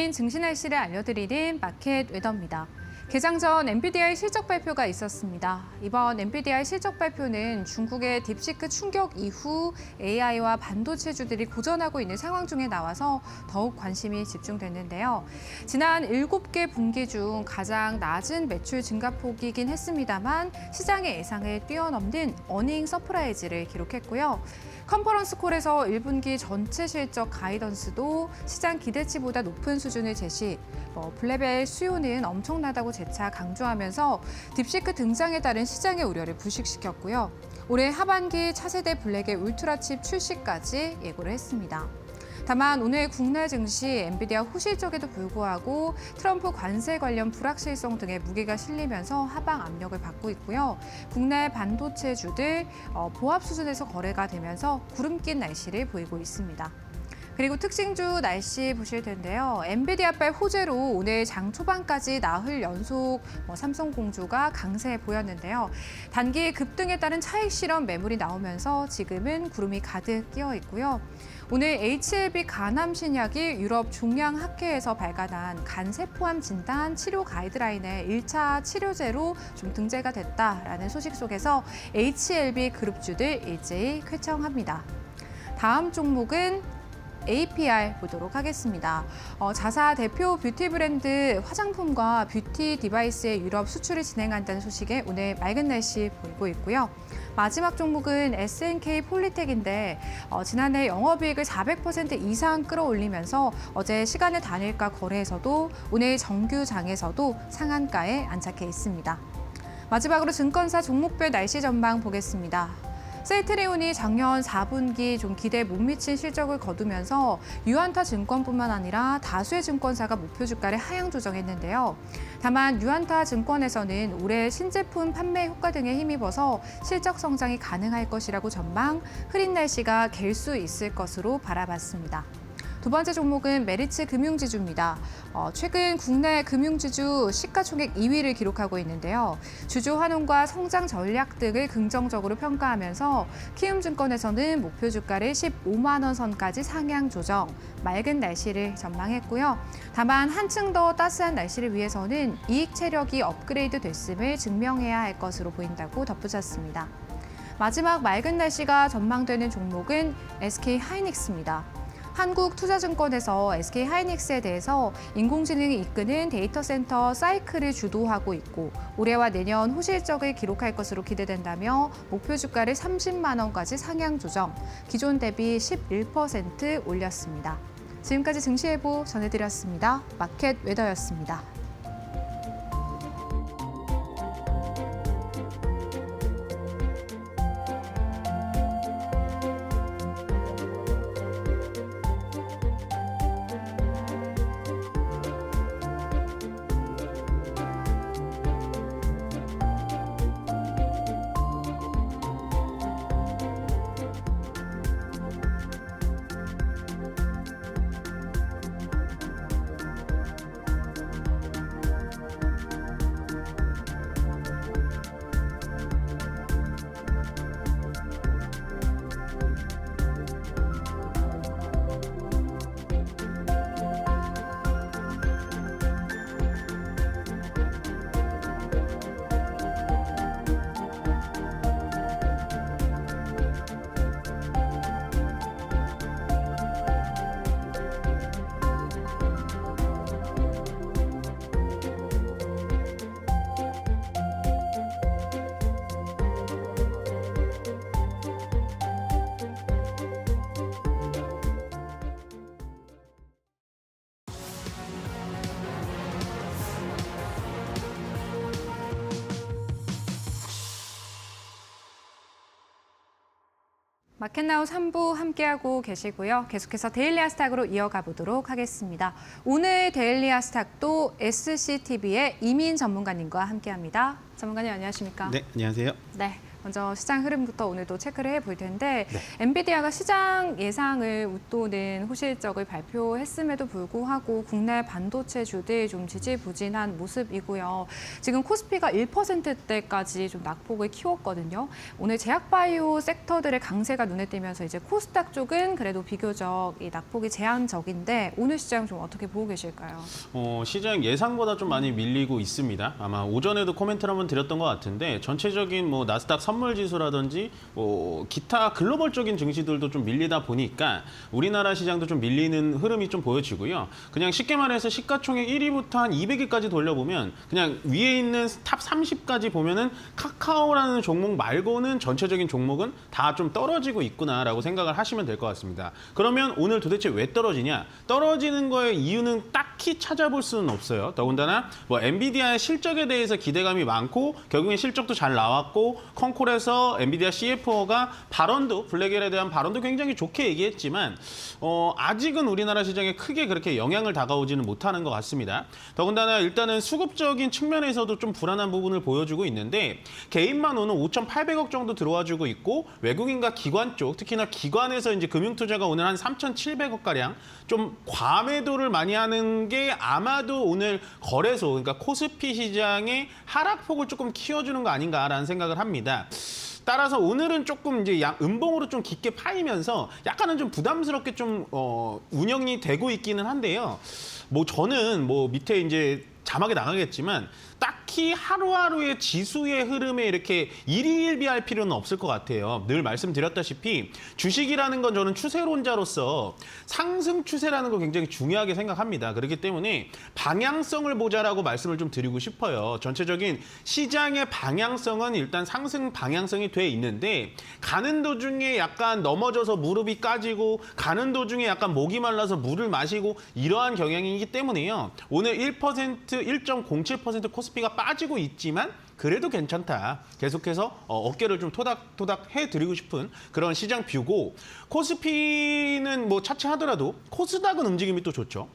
증시 날씨를 알려드리는 마켓 웨더입니다. 개장 전 엔비디아의 실적 발표가 있었습니다. 이번 엔비디아의 실적 발표는 중국의 딥시크 충격 이후 AI와 반도체주들이 고전하고 있는 상황 중에 나와서 더욱 관심이 집중됐는데요. 지난 7개 분기 중 가장 낮은 매출 증가폭이긴 했습니다만 시장의 예상을 뛰어넘는 어닝 서프라이즈를 기록했고요. 컨퍼런스 콜에서 1분기 전체 실적 가이던스도 시장 기대치보다 높은 수준을 제시, 블랙벨 수요는 엄청나다고 재차 강조하면서 딥시크 등장에 따른 시장의 우려를 부식시켰고요. 올해 하반기 차세대 블랙의 울트라칩 출시까지 예고를 했습니다. 다만 오늘 국내 증시 엔비디아 호실적에도 불구하고 트럼프 관세 관련 불확실성 등의 무게가 실리면서 하방 압력을 받고 있고요. 국내 반도체주들 보합 수준에서 거래가 되면서 구름 낀 날씨를 보이고 있습니다. 그리고 특징주 날씨 보실 텐데요. 엔비디아발 호재로 오늘 장 초반까지 나흘 연속 삼성공주가 강세 보였는데요. 단기 급등에 따른 차익 실현 매물이 나오면서 지금은 구름이 가득 끼어 있고요. 오늘 HLB 간암 신약이 유럽 종양학회에서 발간한 간세포암 진단 치료 가이드라인의 1차 치료제로 좀 등재가 됐다라는 소식 속에서 HLB 그룹주들 일제히 쾌청합니다. 다음 종목은 APR 보도록 하겠습니다. 자사 대표 뷰티 브랜드 화장품과 뷰티 디바이스의 유럽 수출을 진행한다는 소식에 오늘 맑은 날씨 보이고 있고요. 마지막 종목은 SNK 폴리텍인데 지난해 영업이익을 400% 이상 끌어올리면서 어제 시간의 단일가 거래에서도 오늘 정규장에서도 상한가에 안착해 있습니다. 마지막으로 증권사 종목별 날씨 전망 보겠습니다. 셀트리온이 작년 4분기 좀 기대에 못 미친 실적을 거두면서 유안타 증권뿐만 아니라 다수의 증권사가 목표 주가를 하향 조정했는데요. 다만 유안타 증권에서는 올해 신제품 판매 효과 등에 힘입어서 실적 성장이 가능할 것이라고 전망, 흐린 날씨가 갤 수 있을 것으로 바라봤습니다. 두 번째 종목은 메리츠 금융지주입니다. 최근 국내 금융지주 시가총액 2위를 기록하고 있는데요. 주주 환원과 성장 전략 등을 긍정적으로 평가하면서 키움증권에서는 목표 주가를 15만 원 선까지 상향 조정, 맑은 날씨를 전망했고요. 다만 한층 더 따스한 날씨를 위해서는 이익 체력이 업그레이드 됐음을 증명해야 할 것으로 보인다고 덧붙였습니다. 마지막 맑은 날씨가 전망되는 종목은 SK하이닉스입니다. 한국투자증권에서 SK하이닉스에 대해서 인공지능이 이끄는 데이터 센터 사이클을 주도하고 있고 올해와 내년 호실적을 기록할 것으로 기대된다며 목표 주가를 30만 원까지 상향 조정, 기존 대비 11% 올렸습니다. 지금까지 증시예보 전해드렸습니다. 마켓 웨더였습니다. 마켓나우 3부 함께하고 계시고요. 계속해서 데일리 아스탁으로 이어가 보도록 하겠습니다. 오늘 데일리 아스탁도 SCTV의 이민 전문가님과 함께합니다. 전문가님 안녕하십니까? 네, 안녕하세요. 네, 먼저 시장 흐름부터 오늘도 체크를 해볼 텐데 네. 엔비디아가 시장 예상을 웃도는 호실적을 발표했음에도 불구하고 국내 반도체주들 좀 지지부진한 모습이고요. 지금 코스피가 1%대까지 좀 낙폭을 키웠거든요. 오늘 제약바이오 섹터들의 강세가 눈에 띄면서 이제 코스닥 쪽은 그래도 비교적 이 낙폭이 제한적인데 오늘 시장 좀 어떻게 보고 계실까요? 시장 예상보다 좀 많이 밀리고 있습니다. 아마 오전에도 코멘트를 한번 드렸던 것 같은데 전체적인 뭐 나스닥 선물 지수라든지 기타 글로벌적인 증시들도 좀 밀리다 보니까 우리나라 시장도 좀 밀리는 흐름이 좀 보여지고요. 그냥 쉽게 말해서 시가총액 1위부터 한 200위까지 돌려보면 그냥 위에 있는 탑 30까지 보면은 카카오라는 종목 말고는 전체적인 종목은 다 좀 떨어지고 있구나라고 생각을 하시면 될 것 같습니다. 그러면 오늘 도대체 왜 떨어지냐? 떨어지는 거의 이유는 딱히 찾아볼 수는 없어요. 더군다나 뭐 엔비디아의 실적에 대해서 기대감이 많고 결국엔 실적도 잘 나왔고 컨콜에서 엔비디아 CFO가 발언도 블랙엘에 대한 발언도 굉장히 좋게 얘기했지만 아직은 우리나라 시장에 크게 그렇게 영향을 다가오지는 못하는 것 같습니다. 더군다나 일단은 수급적인 측면에서도 좀 불안한 부분을 보여주고 있는데 개인만 오는 5,800억 정도 들어와주고 있고 외국인과 기관 쪽 특히나 기관에서 이제 금융투자가 오늘 한 3,700억 가량 좀 과매도를 많이 하는 게 아마도 오늘 거래소 그러니까 코스피 시장의 하락폭을 조금 키워주는 거 아닌가라는 생각을 합니다. 따라서 오늘은 조금 이제 음봉으로 좀 깊게 파이면서 약간은 좀 부담스럽게 좀 운영이 되고 있기는 한데요. 뭐 저는 뭐 밑에 이제 자막에 나가겠지만 딱히 하루하루의 지수의 흐름에 이렇게 일희일비할 필요는 없을 것 같아요. 늘 말씀드렸다시피 주식이라는 건 저는 추세론자로서 상승 추세라는 걸 굉장히 중요하게 생각합니다. 그렇기 때문에 방향성을 보자라고 말씀을 좀 드리고 싶어요. 전체적인 시장의 방향성은 일단 상승 방향성이 돼 있는데 가는 도중에 약간 넘어져서 무릎이 까지고 가는 도중에 약간 목이 말라서 물을 마시고 이러한 경향이기 때문에요. 오늘 1.07% 코스피가 빠지고 있지만 그래도 괜찮다. 계속해서 어깨를 좀 토닥토닥 해드리고 싶은 그런 시장 뷰고 코스피는 뭐 차치하더라도 코스닥은 움직임이 또 좋죠.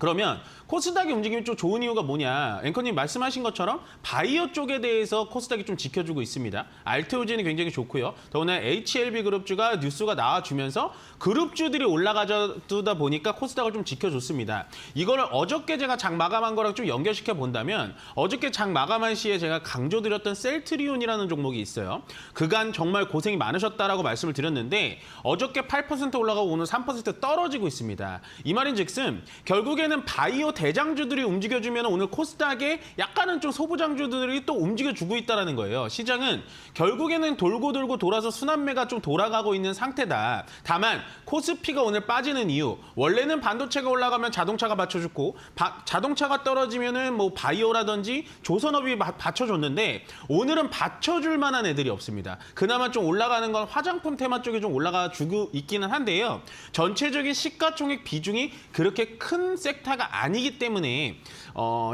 그러면 코스닥의 움직임이 좀 좋은 이유가 뭐냐. 앵커님 말씀하신 것처럼 바이오 쪽에 대해서 코스닥이 좀 지켜주고 있습니다. 알테오젠이 굉장히 좋고요. 더구나 HLB 그룹주가 뉴스가 나와주면서 그룹주들이 올라가다 보니까 코스닥을 좀 지켜줬습니다. 이거를 어저께 제가 장 마감한 거랑 좀 연결시켜 본다면 어저께 장 마감한 시에 제가 강조드렸던 셀트리온이라는 종목이 있어요. 그간 정말 고생이 많으셨다라고 말씀을 드렸는데 어저께 8% 올라가고 오늘 3% 떨어지고 있습니다. 이 말인즉슨 결국에는 바이오 대장주들이 움직여주면 오늘 코스닥에 약간은 좀 소부장주들이 또 움직여주고 있다는 거예요. 시장은 결국에는 돌고 돌아서 순환매가 좀 돌아가고 있는 상태다. 다만 코스피가 오늘 빠지는 이유 원래는 반도체가 올라가면 자동차가 받쳐주고 자동차가 떨어지면은 뭐 바이오라든지 조선업이 받쳐줬는데 오늘은 받쳐줄 만한 애들이 없습니다. 그나마 좀 올라가는 건 화장품 테마 쪽에 좀 올라가 주고 있기는 한데요. 전체적인 시가총액 비중이 그렇게 큰 섹터가 아니기 때문에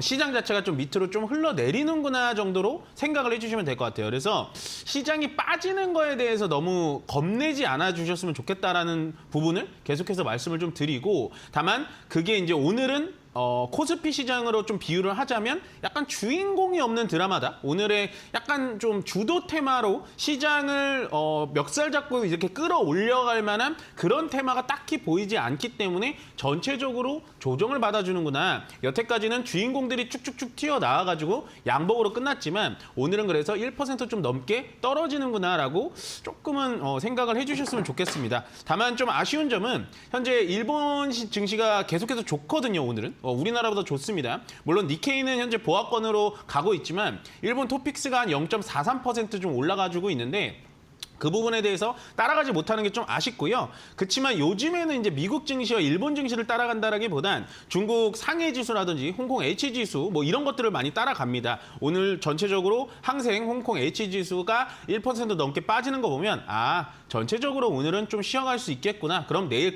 시장 자체가 좀 밑으로 좀 흘러내리는구나 정도로 생각을 해주시면 될 것 같아요. 그래서 시장이 빠지는 거에 대해서 너무 겁내지 않아 주셨으면 좋겠다라는 부분을 계속해서 말씀을 좀 드리고 다만 그게 이제 오늘은 코스피 시장으로 좀 비유를 하자면 약간 주인공이 없는 드라마다. 오늘의 약간 좀 주도 테마로 시장을 멱살 잡고 이렇게 끌어올려갈 만한 그런 테마가 딱히 보이지 않기 때문에 전체적으로 조정을 받아주는구나. 여태까지는 주인공들이 쭉쭉쭉 튀어나와가지고 양봉으로 끝났지만 오늘은 그래서 1% 좀 넘게 떨어지는구나라고 조금은 생각을 해주셨으면 좋겠습니다. 다만 좀 아쉬운 점은 현재 일본 증시가 계속해서 좋거든요. 오늘은. 우리나라보다 좋습니다. 물론 니케이는 현재 보합권으로 가고 있지만 일본 토픽스가 한 0.43% 좀 올라가지고 있는데 그 부분에 대해서 따라가지 못하는 게 좀 아쉽고요. 그렇지만 요즘에는 이제 미국 증시와 일본 증시를 따라간다라기보단 중국 상해 지수라든지 홍콩 H 지수 뭐 이런 것들을 많이 따라갑니다. 오늘 전체적으로 항생 홍콩 H 지수가 1% 넘게 빠지는 거 보면 전체적으로 오늘은 좀 쉬어갈 수 있겠구나. 그럼 내일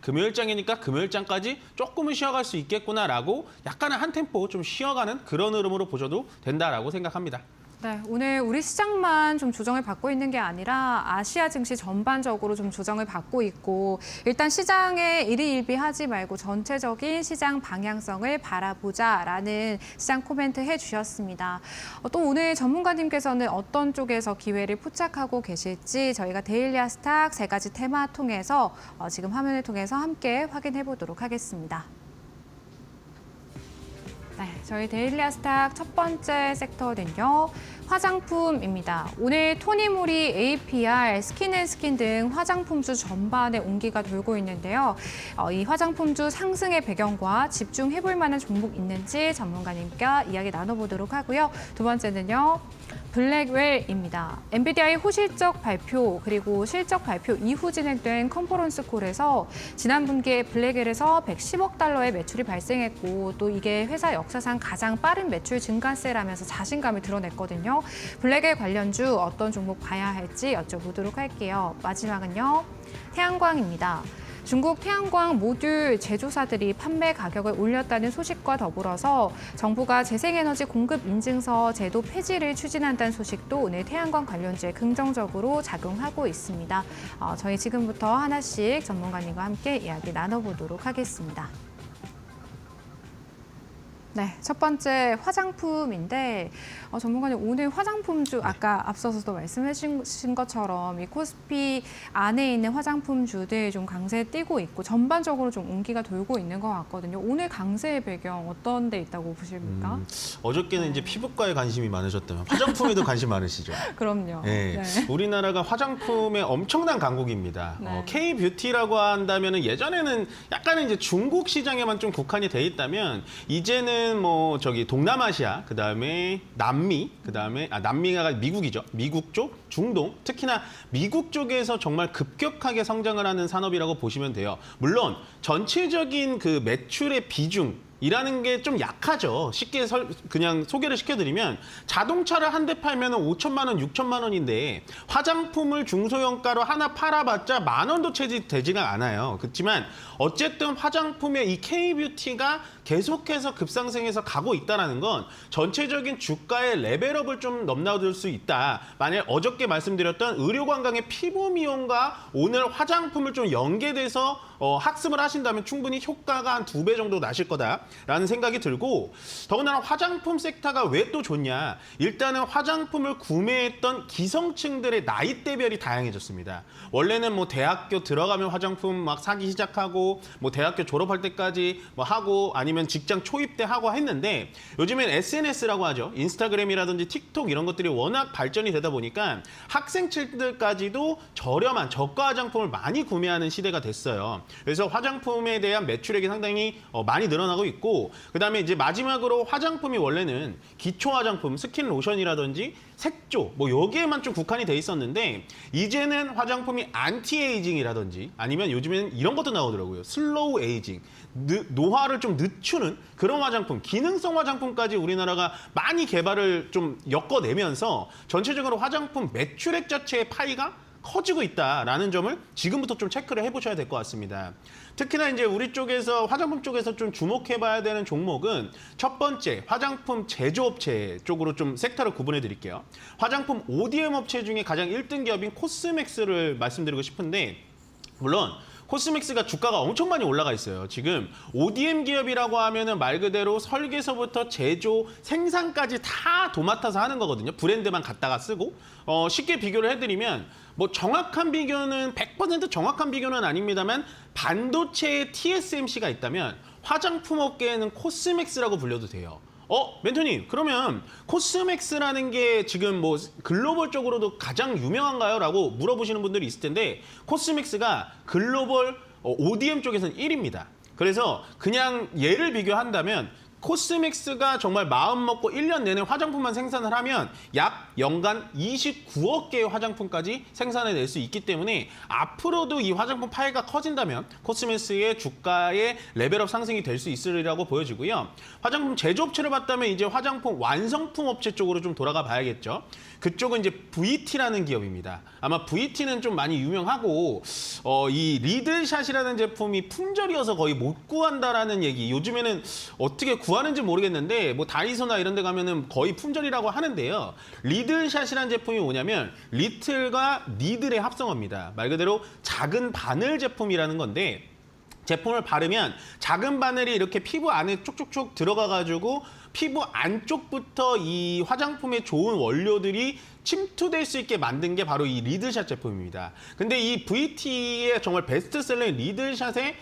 금요일장이니까 금요일장까지 조금은 쉬어갈 수 있겠구나라고 약간은 한 템포 좀 쉬어가는 그런 흐름으로 보셔도 된다라고 생각합니다. 네, 오늘 우리 시장만 좀 조정을 받고 있는 게 아니라 아시아 증시 전반적으로 좀 조정을 받고 있고 일단 시장에 일희일비하지 말고 전체적인 시장 방향성을 바라보자라는 시장 코멘트 해주셨습니다. 또 오늘 전문가님께서는 어떤 쪽에서 기회를 포착하고 계실지 저희가 데일리아 스탁 세 가지 테마 통해서 지금 화면을 통해서 함께 확인해 보도록 하겠습니다. 네, 저희 데일리아 스탁 첫 번째 섹터는요. 화장품입니다. 오늘 토니모리, APR, 스킨앤스킨 등 화장품주 전반에 온기가 돌고 있는데요. 이 화장품주 상승의 배경과 집중해볼 만한 종목 있는지 전문가님과 이야기 나눠보도록 하고요. 두 번째는요. 블랙웰입니다. 엔비디아의 호실적 발표 그리고 실적 발표 이후 진행된 컨퍼런스 콜에서 지난 분기에 블랙웰에서 110억 달러의 매출이 발생했고 또 이게 회사 역사상 가장 빠른 매출 증가세라면서 자신감을 드러냈거든요. 블랙웰 관련주 어떤 종목 봐야 할지 여쭤보도록 할게요. 마지막은요. 태양광입니다. 중국 태양광 모듈 제조사들이 판매 가격을 올렸다는 소식과 더불어서 정부가 재생에너지 공급 인증서 제도 폐지를 추진한다는 소식도 오늘 태양광 관련주에 긍정적으로 작용하고 있습니다. 저희 지금부터 하나씩 전문가님과 함께 이야기 나눠보도록 하겠습니다. 네, 첫 번째 화장품인데 전문가님 오늘 화장품주 아까 앞서서도 말씀해 주신 것처럼 이 코스피 안에 있는 화장품주들 좀 강세에 띄고 있고 전반적으로 좀 온기가 돌고 있는 것 같거든요. 오늘 강세의 배경 어떤 데 있다고 보십니까? 어저께는 이제 피부과에 관심이 많으셨다면 화장품에도 관심 많으시죠? 그럼요. 네. 네. 우리나라가 화장품의 엄청난 강국입니다. 네. K-뷰티라고 한다면 예전에는 약간은 이제 중국 시장에만 좀 국한이 돼 있다면 이제는 뭐 저기 동남아시아, 그다음에 남미, 그다음에 남미가 미국이죠. 미국 쪽, 중동, 특히나 미국 쪽에서 정말 급격하게 성장을 하는 산업이라고 보시면 돼요. 물론 전체적인 그 매출의 비중 이라는 게 좀 약하죠. 쉽게 그냥 소개를 시켜드리면 자동차를 한 대 팔면 5천만 원, 6천만 원인데 화장품을 중소형가로 하나 팔아봤자 10,000원도 채 되지가 않아요. 그렇지만 어쨌든 화장품의 이 K-뷰티가 계속해서 급상승해서 가고 있다는 건 전체적인 주가의 레벨업을 좀 넘나들 수 있다. 만약 어저께 말씀드렸던 의료관광의 피부 미용과 오늘 화장품을 좀 연계돼서 학습을 하신다면 충분히 효과가 한 2배 정도 나실 거다라는 생각이 들고 더군다나 화장품 섹터가 왜 또 좋냐. 일단은 화장품을 구매했던 기성층들의 나이대별이 다양해졌습니다. 원래는 뭐 대학교 들어가면 화장품 막 사기 시작하고 뭐 대학교 졸업할 때까지 뭐 하고 아니면 직장 초입 때 하고 했는데 요즘엔 SNS라고 하죠. 인스타그램이라든지 틱톡 이런 것들이 워낙 발전이 되다 보니까 학생층들까지도 저렴한 저가 화장품을 많이 구매하는 시대가 됐어요. 그래서 화장품에 대한 매출액이 상당히 많이 늘어나고 있고 그다음에 이제 마지막으로 화장품이 원래는 기초 화장품, 스킨 로션이라든지 색조 뭐 여기에만 좀 국한이 돼 있었는데 이제는 화장품이 안티에이징이라든지 아니면 요즘에는 이런 것도 나오더라고요. 슬로우 에이징, 노화를 좀 늦추는 그런 화장품, 기능성 화장품까지 우리나라가 많이 개발을 좀 엮어내면서 전체적으로 화장품 매출액 자체의 파이가 커지고 있다라는 점을 지금부터 좀 체크를 해보셔야 될 것 같습니다. 특히나 이제 우리 쪽에서 화장품 쪽에서 좀 주목해봐야 되는 종목은 첫 번째 화장품 제조업체 쪽으로 좀 섹터를 구분해 드릴게요. 화장품 ODM 업체 중에 가장 1등 기업인 코스맥스를 말씀드리고 싶은데 물론 코스맥스가 주가가 엄청 많이 올라가 있어요. 지금 ODM 기업이라고 하면은 말 그대로 설계서부터 제조, 생산까지 다 도맡아서 하는 거거든요. 브랜드만 갖다가 쓰고 쉽게 비교를 해드리면 뭐 정확한 비교는 100% 정확한 비교는 아닙니다만 반도체에 TSMC가 있다면 화장품 업계에는 코스맥스라고 불려도 돼요. 멘토님, 그러면 코스맥스라는 게 지금 뭐 글로벌적으로도 가장 유명한가요? 라고 물어보시는 분들이 있을 텐데 코스맥스가 글로벌 ODM 쪽에서는 1위입니다. 그래서 그냥 얘를 비교한다면 코스맥스가 정말 마음 먹고 1년 내내 화장품만 생산을 하면 약 연간 29억 개의 화장품까지 생산해낼 수 있기 때문에 앞으로도 이 화장품 파이가 커진다면 코스맥스의 주가의 레벨업 상승이 될 수 있으리라고 보여지고요. 화장품 제조업체를 봤다면 이제 화장품 완성품 업체 쪽으로 좀 돌아가 봐야겠죠. 그쪽은 이제 VT라는 기업입니다. 아마 VT는 좀 많이 유명하고 이 리들샷이라는 제품이 품절이어서 거의 못 구한다라는 얘기. 요즘에는 어떻게 구하는지 모르겠는데 뭐 다이소나 이런 데 가면은 거의 품절이라고 하는데요. 리들샷이라는 제품이 뭐냐면 리틀과 니들의 합성어입니다. 말 그대로 작은 바늘 제품이라는 건데 제품을 바르면 작은 바늘이 이렇게 피부 안에 쪽쪽쪽 들어가가지고 피부 안쪽부터 이 화장품의 좋은 원료들이 침투될 수 있게 만든 게 바로 이 리들샷 제품입니다. 근데 이 VT의 정말 베스트셀러인 리들샷의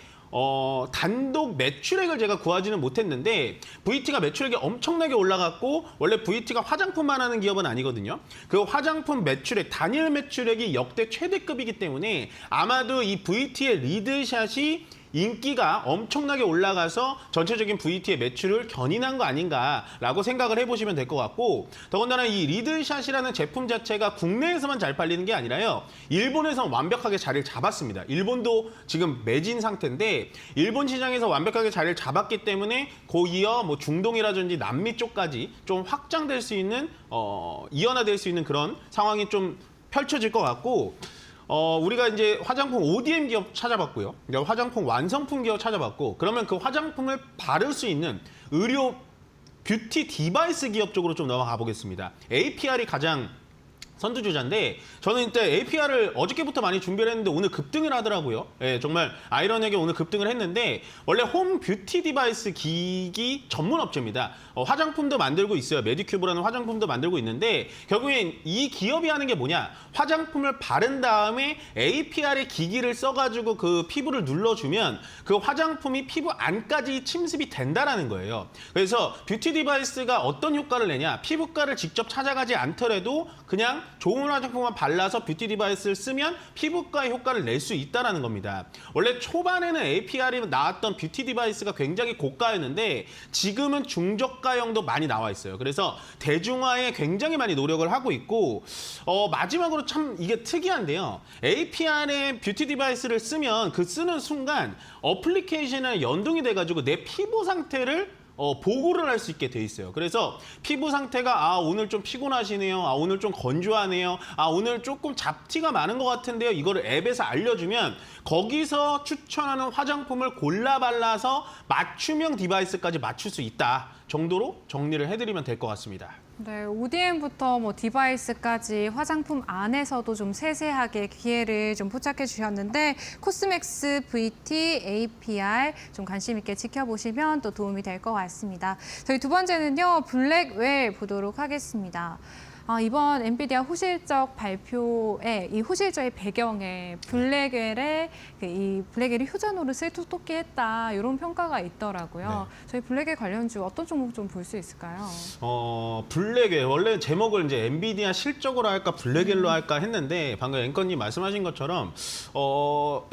단독 매출액을 제가 구하지는 못했는데 VT가 매출액이 엄청나게 올라갔고 원래 VT가 화장품만 하는 기업은 아니거든요. 그 화장품 매출액, 단일 매출액이 역대 최대급이기 때문에 아마도 이 VT의 리들샷이 인기가 엄청나게 올라가서 전체적인 VT의 매출을 견인한 거 아닌가라고 생각을 해보시면 될 것 같고 더군다나 이 리들샷이라는 제품 자체가 국내에서만 잘 팔리는 게 아니라요. 일본에서 완벽하게 자리를 잡았습니다. 일본도 지금 매진 상태인데 일본 시장에서 완벽하게 자리를 잡았기 때문에 곧이어 뭐 중동이라든지 남미 쪽까지 좀 확장될 수 있는 이원화될 수 있는 그런 상황이 좀 펼쳐질 것 같고 우리가 이제 화장품 ODM 기업 찾아봤고요. 화장품 완성품 기업 찾아봤고 그러면 그 화장품을 바를 수 있는 의료 뷰티 디바이스 기업 쪽으로 좀 넘어가 보겠습니다. APR이 가장 선두주자인데 저는 이때 APR을 어저께부터 많이 준비를 했는데 오늘 급등을 하더라고요. 예, 정말 아이러니하게 오늘 급등을 했는데 원래 홈 뷰티 디바이스 기기 전문 업체입니다. 화장품도 만들고 있어요. 메디큐브라는 화장품도 만들고 있는데 결국엔 이 기업이 하는 게 뭐냐? 화장품을 바른 다음에 APR의 기기를 써가지고 그 피부를 눌러주면 그 화장품이 피부 안까지 침습이 된다라는 거예요. 그래서 뷰티 디바이스가 어떤 효과를 내냐? 피부과를 직접 찾아가지 않더라도 그냥 좋은 화장품만 발라서 뷰티 디바이스를 쓰면 피부과의 효과를 낼 수 있다는 겁니다. 원래 초반에는 APR이 나왔던 뷰티 디바이스가 굉장히 고가였는데 지금은 중저가형도 많이 나와 있어요. 그래서 대중화에 굉장히 많이 노력을 하고 있고 마지막으로 참 이게 특이한데요. APR의 뷰티 디바이스를 쓰면 그 쓰는 순간 어플리케이션에 연동이 돼가지고 내 피부 상태를 보고를 할 수 있게 돼 있어요. 그래서 피부 상태가 오늘 좀 피곤하시네요. 오늘 좀 건조하네요. 오늘 조금 잡티가 많은 것 같은데요. 이거를 앱에서 알려주면 거기서 추천하는 화장품을 골라 발라서 맞춤형 디바이스까지 맞출 수 있다 정도로 정리를 해드리면 될 것 같습니다. 네, ODM부터 뭐 디바이스까지 화장품 안에서도 좀 세세하게 기회를 좀 포착해 주셨는데 코스맥스 VT APR 좀 관심 있게 지켜보시면 또 도움이 될 것 같습니다. 저희 두 번째는요, 블랙웰 보도록 하겠습니다. 이번 엔비디아 호실적 발표에 이 호실적의 배경에 블랙웰의 이 블랙웰이 효자 노릇을 톡톡히 했다 이런 평가가 있더라고요. 네. 저희 블랙웰 관련주 어떤 종목 좀 볼 수 있을까요? 블랙웰 원래 제목을 이제 엔비디아 실적으로 할까 블랙웰로 할까 했는데 방금 앵커님 말씀하신 것처럼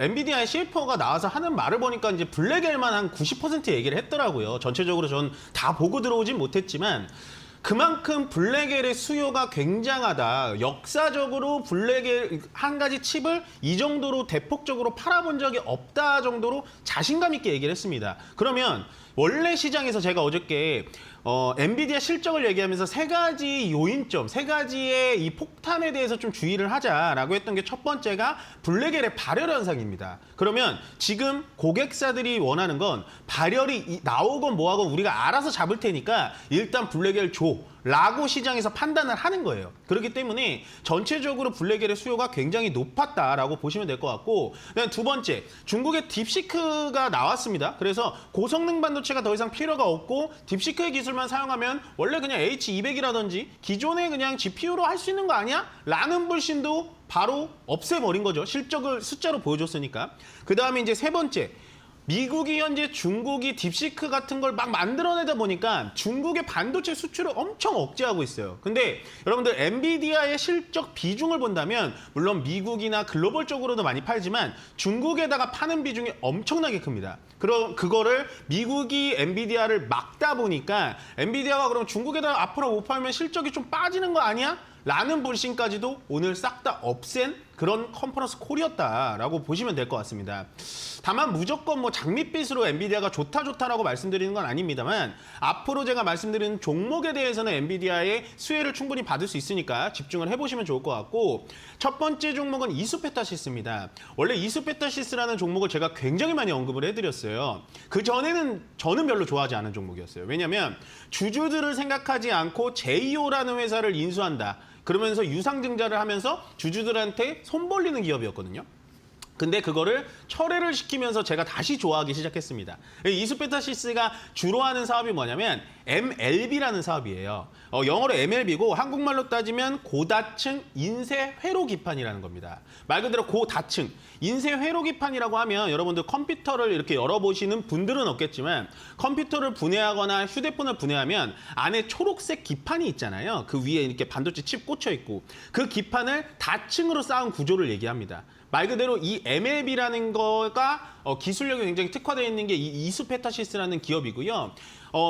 엔비디아의 CFO가 나와서 하는 말을 보니까 이제 블랙웰만 한 90% 얘기를 했더라고요. 전체적으로 전 다 보고 들어오진 못했지만. 그만큼 블랙웰의 수요가 굉장하다. 역사적으로 블랙웰 한 가지 칩을 이 정도로 대폭적으로 팔아본 적이 없다 정도로 자신감 있게 얘기를 했습니다. 그러면 원래 시장에서 제가 어저께 엔비디아 실적을 얘기하면서 세 가지 요인점, 세 가지의 이 폭탄에 대해서 좀 주의를 하자라고 했던 게 첫 번째가 블랙웰의 발열 현상입니다. 그러면 지금 고객사들이 원하는 건 발열이 나오건 뭐하건 우리가 알아서 잡을 테니까 일단 블랙웰 줘. 라고 시장에서 판단을 하는 거예요. 그렇기 때문에 전체적으로 블랙웰의 수요가 굉장히 높았다라고 보시면 될 것 같고 그다음 두 번째, 중국의 딥시크가 나왔습니다. 그래서 고성능 반도체가 더 이상 필요가 없고 딥시크의 기술만 사용하면 원래 그냥 H200이라든지 기존의 그냥 GPU로 할 수 있는 거 아니야? 라는 불신도 바로 없애버린 거죠. 실적을 숫자로 보여줬으니까. 그 다음에 이제 세 번째, 미국이 현재 중국이 딥시크 같은 걸 막 만들어내다 보니까 중국의 반도체 수출을 엄청 억제하고 있어요. 근데 여러분들 엔비디아의 실적 비중을 본다면 물론 미국이나 글로벌적으로도 많이 팔지만 중국에다가 파는 비중이 엄청나게 큽니다. 그럼 그거를 미국이 엔비디아를 막다 보니까 엔비디아가 그럼 중국에다가 앞으로 못 팔면 실적이 좀 빠지는 거 아니야? 라는 불신까지도 오늘 싹 다 없앤 그런 컨퍼런스 콜이었다라고 보시면 될 것 같습니다. 다만 무조건 뭐 장밋빛으로 엔비디아가 좋다라고 말씀드리는 건 아닙니다만 앞으로 제가 말씀드리는 종목에 대해서는 엔비디아의 수혜를 충분히 받을 수 있으니까 집중을 해보시면 좋을 것 같고 첫 번째 종목은 이수페타시스입니다. 원래 이수페타시스라는 종목을 제가 굉장히 많이 언급을 해드렸어요. 그 전에는 저는 별로 좋아하지 않은 종목이었어요. 왜냐하면 주주들을 생각하지 않고 제이오라는 회사를 인수한다. 그러면서 유상증자를 하면서 주주들한테 손 벌리는 기업이었거든요. 근데 그거를 철회를 시키면서 제가 다시 좋아하기 시작했습니다. 이수페타시스가 주로 하는 사업이 뭐냐면 MLB라는 사업이에요. 영어로 MLB고 한국말로 따지면 고다층 인쇄 회로 기판이라는 겁니다. 말 그대로 고다층 인쇄 회로 기판이라고 하면 여러분들 컴퓨터를 이렇게 열어보시는 분들은 없겠지만 컴퓨터를 분해하거나 휴대폰을 분해하면 안에 초록색 기판이 있잖아요. 그 위에 이렇게 반도체 칩 꽂혀 있고 그 기판을 다층으로 쌓은 구조를 얘기합니다. 말 그대로 이 MLB라는 거가 기술력이 굉장히 특화되어 있는 게 이 이수페타시스라는 기업이고요.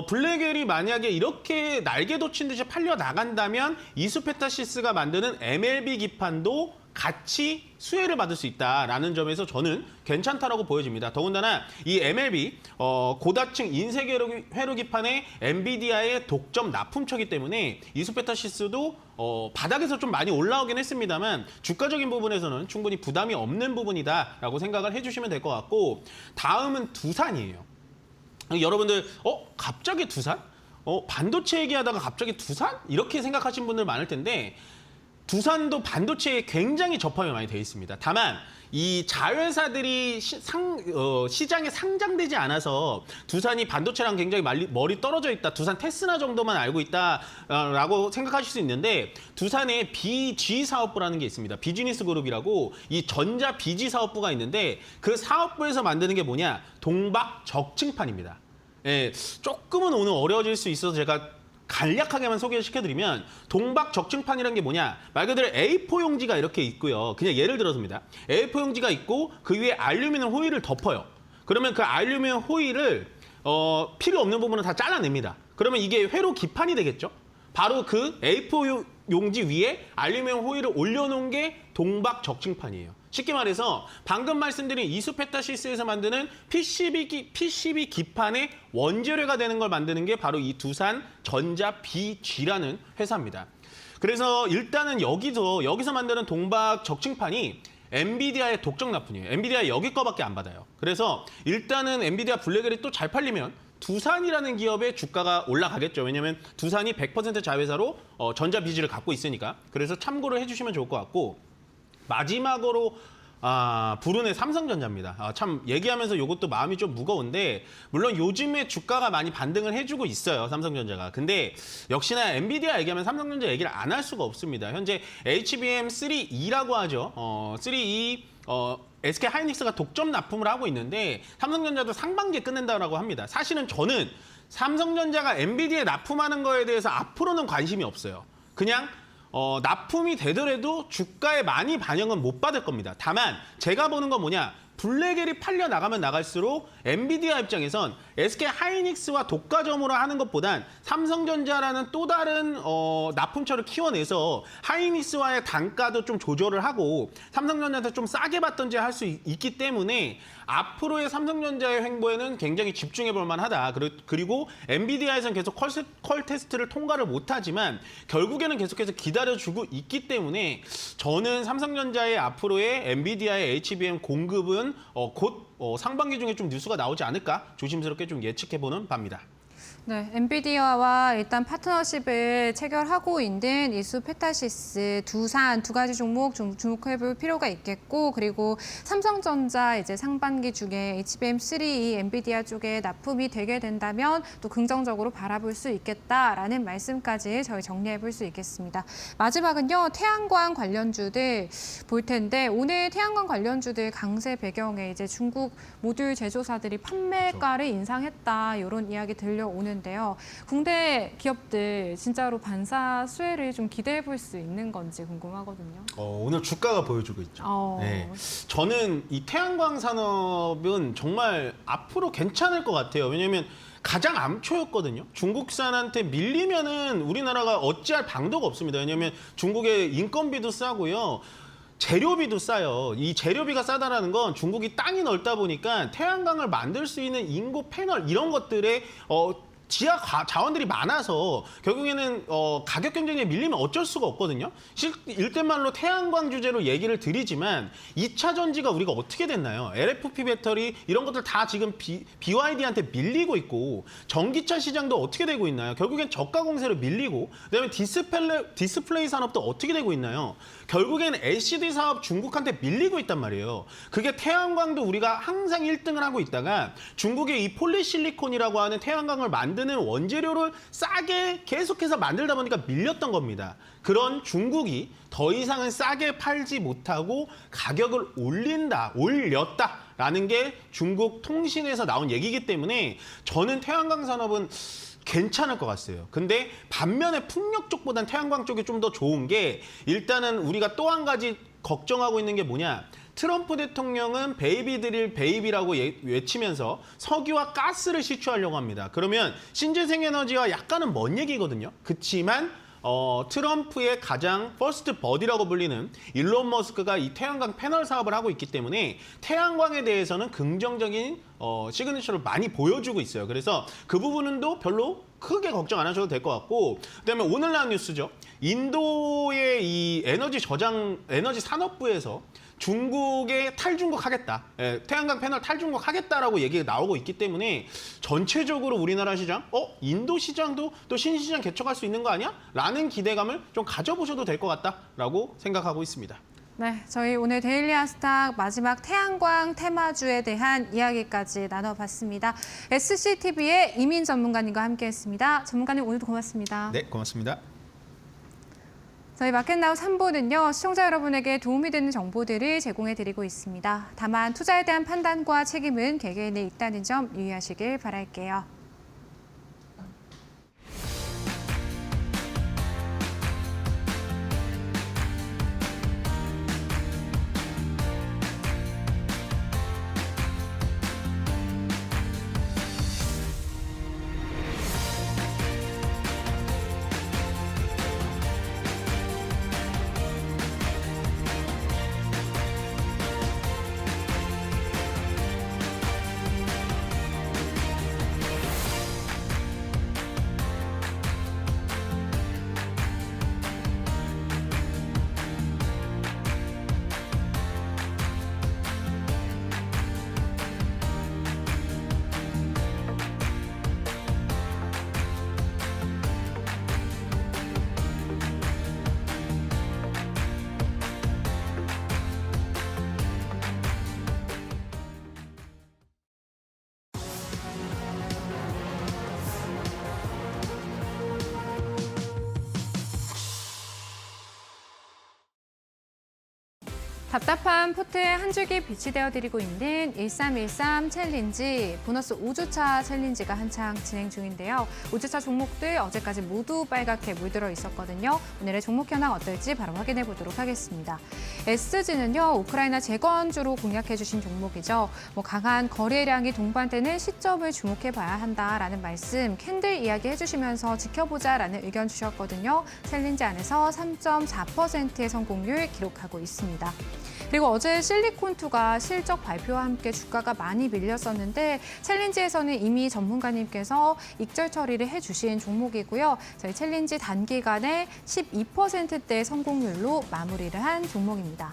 블랙웰이 만약에 이렇게 날개 돋친 듯이 팔려 나간다면 이수페타시스가 만드는 MLB 기판도 같이 수혜를 받을 수 있다라는 점에서 저는 괜찮다라고 보여집니다. 더군다나 이 MLB 고다층 인쇄 회로 기판의 엔비디아의 독점 납품처이기 때문에 이수페타시스도 바닥에서 좀 많이 올라오긴 했습니다만 주가적인 부분에서는 충분히 부담이 없는 부분이다라고 생각을 해주시면 될 것 같고 다음은 두산이에요. 여러분들 갑자기 두산? 반도체 얘기하다가 갑자기 두산? 이렇게 생각하신 분들 많을 텐데 두산도 반도체에 굉장히 접함이 많이 되어 있습니다. 다만 이 자회사들이 시장에 상장되지 않아서 두산이 반도체랑 굉장히 멀리 떨어져 있다. 두산 테스나 정도만 알고 있다라고 생각하실 수 있는데 두산에 BG 사업부라는 게 있습니다. 비즈니스 그룹이라고 이 전자 BG 사업부가 있는데 그 사업부에서 만드는 게 뭐냐? 동박 적층판입니다. 예, 조금은 오늘 어려워질 수 있어서 제가 간략하게만 소개를 시켜드리면 동박 적층판이라는 게 뭐냐? 말 그대로 A4 용지가 이렇게 있고요. 그냥 예를 들어서입니다. A4 용지가 있고 그 위에 알루미늄 호일을 덮어요. 그러면 그 알루미늄 호일을 필요 없는 부분은 다 잘라냅니다. 그러면 이게 회로 기판이 되겠죠? 바로 그 A4 용지 위에 알루미늄 호일을 올려놓은 게 동박 적층판이에요. 쉽게 말해서 방금 말씀드린 이수페타시스에서 만드는 PCB 기판의 원재료가 되는 걸 만드는 게 바로 이 두산 전자 BG라는 회사입니다. 그래서 일단은 여기서 만드는 동박 적층판이 엔비디아의 독점 납품이에요. 엔비디아 여기 거밖에 안 받아요. 그래서 일단은 엔비디아 블랙웰이 또 잘 팔리면 두산이라는 기업의 주가가 올라가겠죠. 왜냐하면 두산이 100% 자회사로 전자 BG를 갖고 있으니까. 그래서 참고를 해주시면 좋을 것 같고 마지막으로 불운의 삼성전자입니다. 참 얘기하면서 이것도 마음이 좀 무거운데 물론 요즘에 주가가 많이 반등을 해주고 있어요. 삼성전자가. 근데 역시나 엔비디아 얘기하면 삼성전자 얘기를 안 할 수가 없습니다. 현재 HBM3E라고 하죠. 3E SK 하이닉스가 독점 납품을 하고 있는데 삼성전자도 상반기에 끝낸다고 합니다. 사실은 저는 삼성전자가 엔비디아에 납품하는 거에 대해서 앞으로는 관심이 없어요. 그냥 납품이 되더라도 주가에 많이 반영은 못 받을 겁니다. 다만 제가 보는 건 뭐냐? 블랙웰이 팔려 나가면 나갈수록 엔비디아 입장에선 SK 하이닉스와 독과점으로 하는 것보단 삼성전자라는 또 다른 납품처를 키워내서 하이닉스와의 단가도 좀 조절을 하고 삼성전자한테 좀 싸게 받던지 할 수 있기 때문에 앞으로의 삼성전자의 횡보에는 굉장히 집중해 볼 만하다. 그리고 엔비디아에서는 계속 컬 테스트를 통과를 못하지만 결국에는 계속해서 기다려주고 있기 때문에 저는 삼성전자의 앞으로의 엔비디아의 HBM 공급은 곧 상반기 중에 좀 뉴스가 나오지 않을까 조심스럽게 좀 예측해보는 바입니다. 네, 엔비디아와 일단 파트너십을 체결하고 있는 이수페타시스, 두산 두 가지 종목 좀 주목해볼 필요가 있겠고 그리고 삼성전자 이제 상반기 중에 HBM3E 엔비디아 쪽에 납품이 되게 된다면 또 긍정적으로 바라볼 수 있겠다라는 말씀까지 저희 정리해볼 수 있겠습니다. 마지막은요, 태양광 관련주들 볼 텐데 오늘 태양광 관련주들 강세 배경에 이제 중국 모듈 제조사들이 판매가를 인상했다 이런 이야기 들려오는. 데요. 국내 기업들 진짜로 반사 수혜를 좀 기대해 볼 수 있는 건지 궁금하거든요. 오늘 주가가 보여주고 있죠. 네. 저는 이 태양광 산업은 정말 앞으로 괜찮을 것 같아요. 왜냐하면 가장 암초였거든요. 중국산한테 밀리면은 우리나라가 어찌할 방도가 없습니다. 왜냐하면 중국의 인건비도 싸고요. 재료비도 싸요. 이 재료비가 싸다라는 건 중국이 땅이 넓다 보니까 태양광을 만들 수 있는 인고 패널 이런 것들에 지하 자원들이 많아서 결국에는 가격 경쟁에 밀리면 어쩔 수가 없거든요. 일된 말로 태양광 주제로 얘기를 드리지만 2차 전지가 우리가 어떻게 됐나요? LFP 배터리 이런 것들 다 지금 BYD한테 밀리고 있고 전기차 시장도 어떻게 되고 있나요? 결국엔 저가 공세로 밀리고 그다음에 디스플레이 산업도 어떻게 되고 있나요? 결국엔 LCD 사업 중국한테 밀리고 있단 말이에요. 그게 태양광도 우리가 항상 1등을 하고 있다가 중국의 이 폴리실리콘이라고 하는 태양광을 만드는 원재료를 싸게 계속해서 만들다 보니까 밀렸던 겁니다. 그런 중국이 더 이상은 싸게 팔지 못하고 가격을 올렸다라는 게 중국 통신에서 나온 얘기이기 때문에 저는 태양광 산업은 괜찮을 것 같아요. 근데 반면에 풍력 쪽보단 태양광 쪽이 좀 더 좋은 게 일단은 우리가 또 한 가지 걱정하고 있는 게 뭐냐. 트럼프 대통령은 베이비 드릴 베이비라고 외치면서 석유와 가스를 시추하려고 합니다. 그러면 신재생에너지와 약간은 먼 얘기거든요. 그렇지만 트럼프의 가장 퍼스트 버디라고 불리는 일론 머스크가 이 태양광 패널 사업을 하고 있기 때문에 태양광에 대해서는 긍정적인 시그니처를 많이 보여주고 있어요. 그래서 그 부분은도 별로 크게 걱정 안 하셔도 될 것 같고 그다음에 오늘 나온 뉴스죠. 인도의 이 에너지 산업부에서 중국에 탈중국 하겠다. 태양광 패널 탈중국 하겠다라고 얘기가 나오고 있기 때문에 전체적으로 우리나라 시장, 인도 시장도 또 신시장 개척할 수 있는 거 아니야? 라는 기대감을 좀 가져보셔도 될 것 같다라고 생각하고 있습니다. 네, 저희 오늘 데일리 아스탁 마지막 태양광 테마주에 대한 이야기까지 나눠봤습니다. SCTV의 이민 전문가님과 함께했습니다. 전문가님 오늘도 고맙습니다. 네, 고맙습니다. 저희 마켓나우 3부는요. 시청자 여러분에게 도움이 되는 정보들을 제공해드리고 있습니다. 다만 투자에 대한 판단과 책임은 개개인에 있다는 점 유의하시길 바랄게요. 답답한 포트에 한 줄기 빛이 되어드리고 있는 1313 챌린지, 보너스 5주차 챌린지가 한창 진행 중인데요. 5주차 종목들 어제까지 모두 빨갛게 물들어 있었거든요. 오늘의 종목 현황 어떨지 바로 확인해 보도록 하겠습니다. SG는요, 우크라이나 재건주로 공략해 주신 종목이죠. 강한 거래량이 동반되는 시점을 주목해 봐야 한다라는 말씀, 캔들 이야기 해주시면서 지켜보자라는 의견 주셨거든요. 챌린지 안에서 3.4%의 성공률 기록하고 있습니다. 그리고 어제 실리콘2가 실적 발표와 함께 주가가 많이 밀렸었는데 챌린지에서는 이미 전문가님께서 익절 처리를 해주신 종목이고요. 저희 챌린지 단기간에 12%대 성공률로 마무리를 한 종목입니다.